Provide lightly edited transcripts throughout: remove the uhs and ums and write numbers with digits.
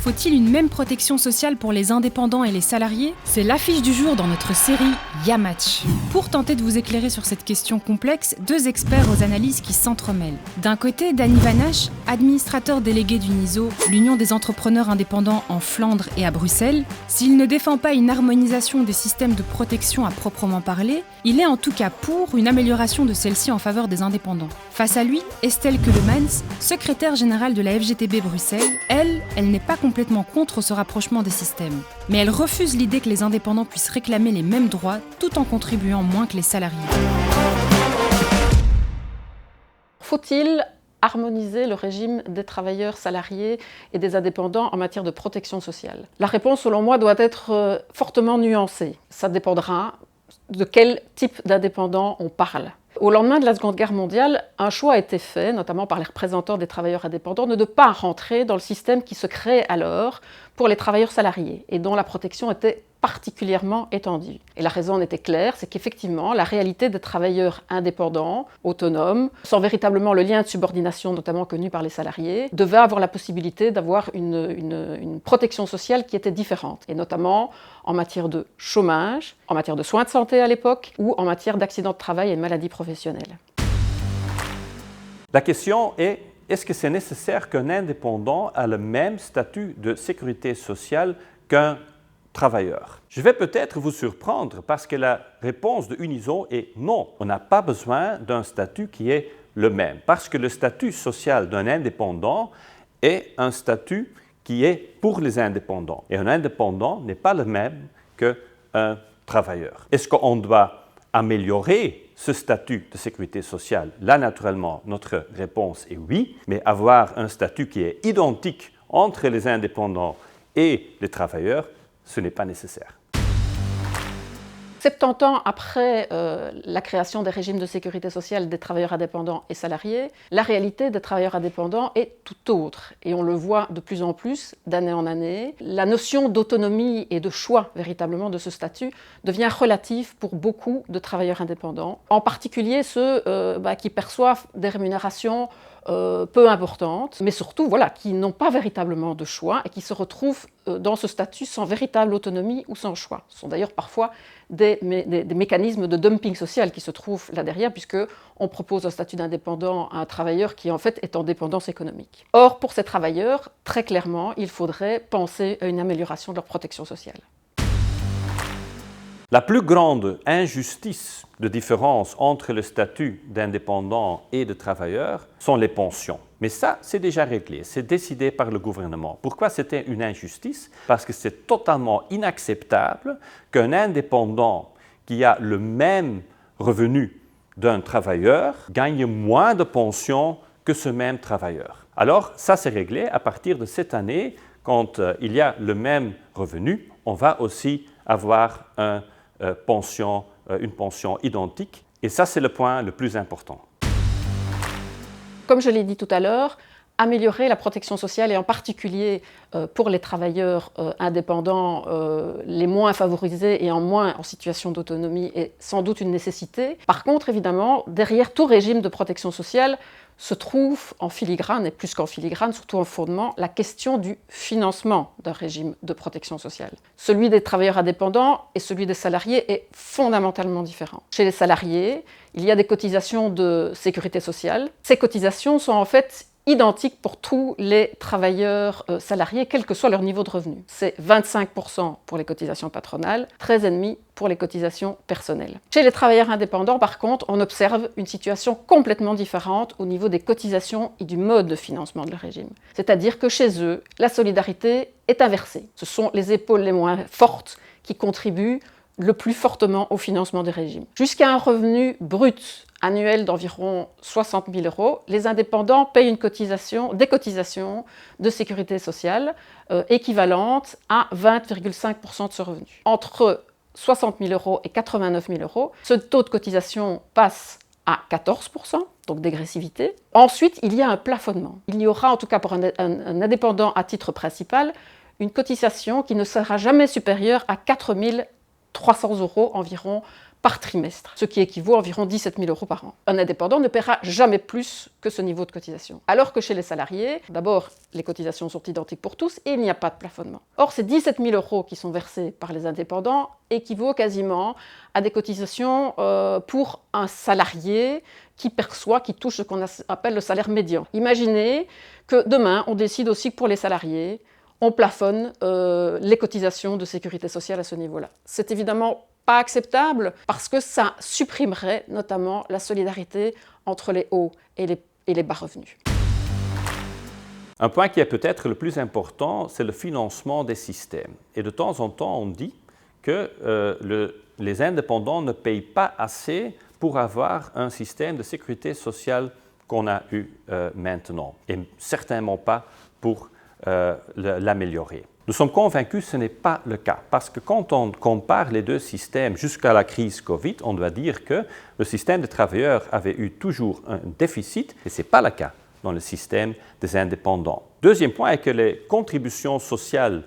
Faut-il une même protection sociale pour les indépendants et les salariés? C'est l'affiche du jour dans notre série YaMatch. Pour tenter de vous éclairer sur cette question complexe, deux experts aux analyses qui s'entremêlent. D'un côté, Dany Vanhache, administrateur délégué du NISO, l'Union des entrepreneurs indépendants en Flandre et à Bruxelles. S'il ne défend pas une harmonisation des systèmes de protection à proprement parler, il est en tout cas pour une amélioration de celle-ci en faveur des indépendants. Face à lui, Estelle Keulemans, secrétaire générale de la FGTB Bruxelles, elle n'est pas complètement contre ce rapprochement des systèmes. Mais elle refuse l'idée que les indépendants puissent réclamer les mêmes droits tout en contribuant moins que les salariés. Faut-il harmoniser le régime des travailleurs salariés et des indépendants en matière de protection sociale? La réponse, selon moi, doit être fortement nuancée. Ça dépendra de quel type d'indépendant on parle. Au lendemain de la Seconde Guerre mondiale, un choix a été fait, notamment par les représentants des travailleurs indépendants, de ne pas rentrer dans le système qui se créait alors pour les travailleurs salariés et dont la protection était particulièrement étendue. Et la raison en était claire, c'est qu'effectivement, la réalité des travailleurs indépendants, autonomes, sans véritablement le lien de subordination notamment connu par les salariés, devait avoir la possibilité d'avoir une protection sociale qui était différente, et notamment en matière de chômage, en matière de soins de santé à l'époque, ou en matière d'accidents de travail et de maladies professionnelles. La question est, est-ce que c'est nécessaire qu'un indépendant ait le même statut de sécurité sociale qu'un travailleur? Je vais peut-être vous surprendre parce que la réponse de Uniso est non. On n'a pas besoin d'un statut qui est le même parce que le statut social d'un indépendant est un statut qui est pour les indépendants. Et un indépendant n'est pas le même qu'un travailleur. Est-ce qu'on doit améliorer ce statut de sécurité sociale? Là, naturellement, notre réponse est oui, mais avoir un statut qui est identique entre les indépendants et les travailleurs, ce n'est pas nécessaire. 70 ans après la création des régimes de sécurité sociale des travailleurs indépendants et salariés, la réalité des travailleurs indépendants est tout autre. Et on le voit de plus en plus, d'année en année. La notion d'autonomie et de choix, véritablement, de ce statut devient relative pour beaucoup de travailleurs indépendants. En particulier ceux qui perçoivent des rémunérations peu importantes, mais surtout qui n'ont pas véritablement de choix et qui se retrouvent dans ce statut sans véritable autonomie ou sans choix. Ce sont d'ailleurs parfois des mécanismes de dumping social qui se trouvent là derrière, puisqu'on propose un statut d'indépendant à un travailleur qui en fait est en dépendance économique. Or, pour ces travailleurs, très clairement, il faudrait penser à une amélioration de leur protection sociale. La plus grande injustice de différence entre le statut d'indépendant et de travailleur sont les pensions. Mais ça, c'est déjà réglé, c'est décidé par le gouvernement. Pourquoi c'était une injustice? Parce que c'est totalement inacceptable qu'un indépendant qui a le même revenu d'un travailleur gagne moins de pension que ce même travailleur. Alors, ça c'est réglé. À partir de cette année, quand il y a le même revenu, on va aussi avoir une pension identique. Et ça, c'est le point le plus important. Comme je l'ai dit tout à l'heure, améliorer la protection sociale et en particulier pour les travailleurs indépendants les moins favorisés et moins en situation d'autonomie est sans doute une nécessité. Par contre, évidemment, derrière tout régime de protection sociale se trouve en filigrane, et plus qu'en filigrane, surtout en fondement, la question du financement d'un régime de protection sociale. Celui des travailleurs indépendants et celui des salariés est fondamentalement différent. Chez les salariés, il y a des cotisations de sécurité sociale. Ces cotisations sont en fait identiques pour tous les travailleurs salariés, quel que soit leur niveau de revenu. C'est 25% pour les cotisations patronales, 13,5% pour les cotisations personnelles. Chez les travailleurs indépendants, par contre, on observe une situation complètement différente au niveau des cotisations et du mode de financement de leur régime. C'est-à-dire que chez eux, la solidarité est inversée. Ce sont les épaules les moins fortes qui contribuent le plus fortement au financement des régimes. Jusqu'à un revenu brut annuel d'environ 60 000 €, les indépendants payent des cotisations de sécurité sociale équivalentes à 20,5% de ce revenu. Entre 60 000 € et 89 000 €, ce taux de cotisation passe à 14%, donc dégressivité. Ensuite, il y a un plafonnement. Il y aura, en tout cas pour un indépendant à titre principal, une cotisation qui ne sera jamais supérieure à 4 300 € environ par trimestre, ce qui équivaut à environ 17 000 € par an. Un indépendant ne paiera jamais plus que ce niveau de cotisation. Alors que chez les salariés, d'abord, les cotisations sont identiques pour tous et il n'y a pas de plafonnement. Or, ces 17 000 € qui sont versés par les indépendants équivaut quasiment à des cotisations pour un salarié qui touche ce qu'on appelle le salaire médian. Imaginez que demain, on décide aussi que pour les salariés, on plafonne les cotisations de sécurité sociale à ce niveau-là. C'est évidemment pas acceptable parce que ça supprimerait notamment la solidarité entre les hauts et les bas revenus. Un point qui est peut-être le plus important, c'est le financement des systèmes. Et de temps en temps, on dit que les indépendants ne payent pas assez pour avoir un système de sécurité sociale qu'on a eu maintenant, et certainement pas pour l'améliorer. Nous sommes convaincus que ce n'est pas le cas, parce que quand on compare les deux systèmes jusqu'à la crise Covid, on doit dire que le système des travailleurs avait eu toujours un déficit, et ce n'est pas le cas dans le système des indépendants. Deuxième point est que les contributions sociales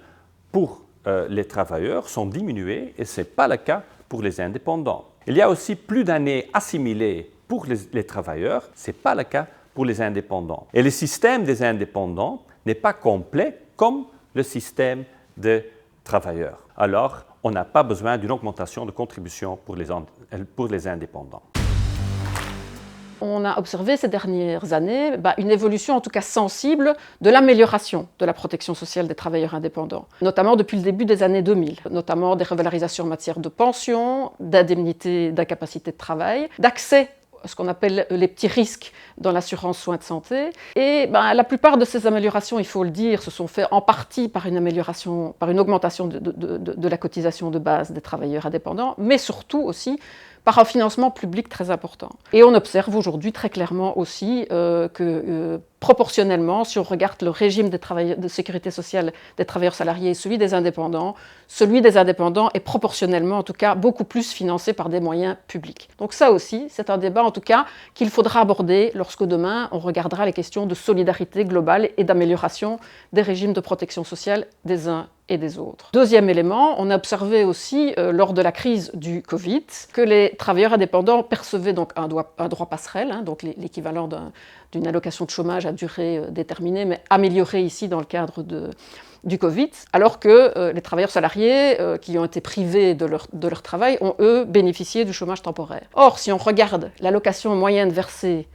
pour les travailleurs sont diminuées, et ce n'est pas le cas pour les indépendants. Il y a aussi plus d'années assimilées pour les travailleurs, ce n'est pas le cas pour les indépendants. Et le système des indépendants n'est pas complet comme le système des travailleurs. Alors, on n'a pas besoin d'une augmentation de contribution pour les indépendants. On a observé ces dernières années une évolution en tout cas sensible de l'amélioration de la protection sociale des travailleurs indépendants, notamment depuis le début des années 2000, notamment des revalorisations en matière de pension, d'indemnité d'incapacité de travail, d'accès à ce qu'on appelle les petits risques dans l'assurance soins de santé. Et la plupart de ces améliorations, il faut le dire, se sont faites en partie par une augmentation de la cotisation de base des travailleurs indépendants, mais surtout aussi par un financement public très important. Et on observe aujourd'hui très clairement aussi que proportionnellement, si on regarde le régime de sécurité sociale des travailleurs salariés et celui des indépendants est proportionnellement, en tout cas, beaucoup plus financé par des moyens publics. Donc ça aussi, c'est un débat, en tout cas, qu'il faudra aborder lorsque demain, on regardera les questions de solidarité globale et d'amélioration des régimes de protection sociale des uns et des autres. Deuxième élément, on a observé aussi, lors de la crise du Covid, que les travailleurs indépendants percevaient donc un droit passerelle, donc l'équivalent d'une allocation de chômage à durée déterminée, mais améliorée ici dans le cadre du Covid, alors que les travailleurs salariés qui ont été privés de leur travail ont, eux, bénéficié du chômage temporaire. Or, si on regarde l'allocation moyenne versée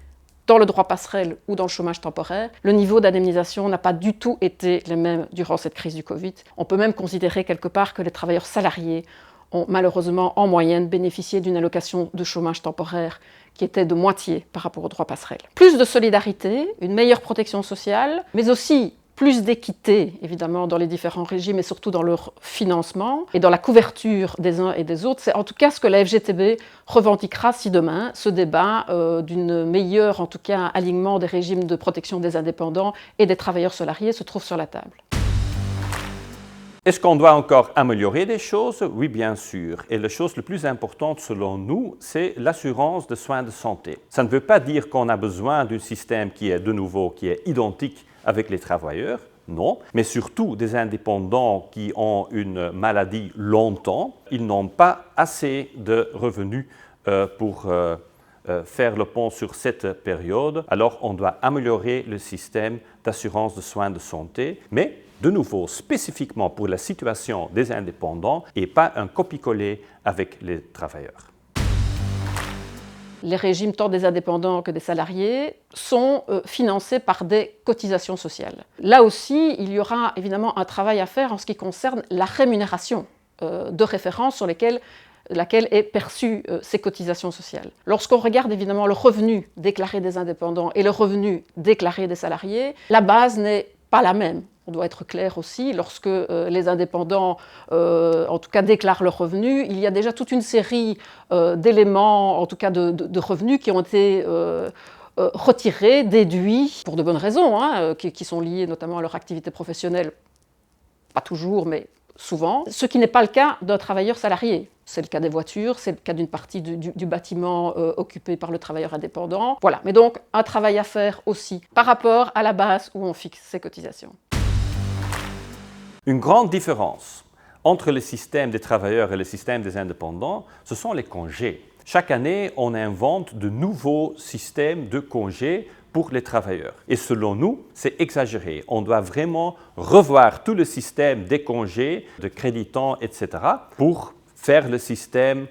dans le droit passerelle ou dans le chômage temporaire, le niveau d'indemnisation n'a pas du tout été le même durant cette crise du Covid. On peut même considérer quelque part que les travailleurs salariés ont malheureusement en moyenne bénéficié d'une allocation de chômage temporaire qui était de moitié par rapport au droit passerelle. Plus de solidarité, une meilleure protection sociale, mais aussi plus d'équité, évidemment, dans les différents régimes et surtout dans leur financement et dans la couverture des uns et des autres. C'est en tout cas ce que la FGTB revendiquera si demain ce débat d'une meilleure, en tout cas, alignement des régimes de protection des indépendants et des travailleurs salariés se trouve sur la table. Est-ce qu'on doit encore améliorer des choses? Oui, bien sûr. Et la chose la plus importante selon nous, c'est l'assurance de soins de santé. Ça ne veut pas dire qu'on a besoin d'un système qui est identique avec les travailleurs, non, mais surtout des indépendants qui ont une maladie longtemps, ils n'ont pas assez de revenus pour faire le pont sur cette période, alors on doit améliorer le système d'assurance de soins de santé, mais de nouveau spécifiquement pour la situation des indépendants et pas un copier-coller avec les travailleurs. Les régimes tant des indépendants que des salariés sont financés par des cotisations sociales. Là aussi, il y aura évidemment un travail à faire en ce qui concerne la rémunération de référence sur laquelle est perçue ces cotisations sociales. Lorsqu'on regarde évidemment le revenu déclaré des indépendants et le revenu déclaré des salariés, la base n'est pas la même. On doit être clair aussi, lorsque les indépendants, en tout cas, déclarent leurs revenus, il y a déjà toute une série d'éléments, en tout cas de revenus, qui ont été retirés, déduits, pour de bonnes raisons, qui sont liés notamment à leur activité professionnelle, pas toujours, mais souvent, ce qui n'est pas le cas d'un travailleur salarié. C'est le cas des voitures, c'est le cas d'une partie du bâtiment occupé par le travailleur indépendant. Voilà, mais donc un travail à faire aussi par rapport à la base où on fixe ces cotisations. Une grande différence entre le système des travailleurs et le système des indépendants, ce sont les congés. Chaque année, on invente de nouveaux systèmes de congés pour les travailleurs. Et selon nous, c'est exagéré. On doit vraiment revoir tout le système des congés, de crédit temps, etc., pour faire le système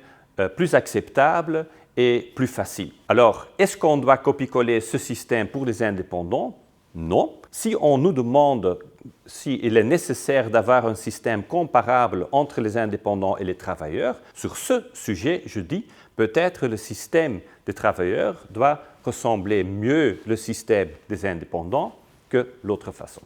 plus acceptable et plus facile. Alors, est-ce qu'on doit copier-coller ce système pour les indépendants? Non. Si on nous demande s'il est nécessaire d'avoir un système comparable entre les indépendants et les travailleurs, sur ce sujet, je dis peut-être le système des travailleurs doit ressembler mieux au système des indépendants que l'autre façon.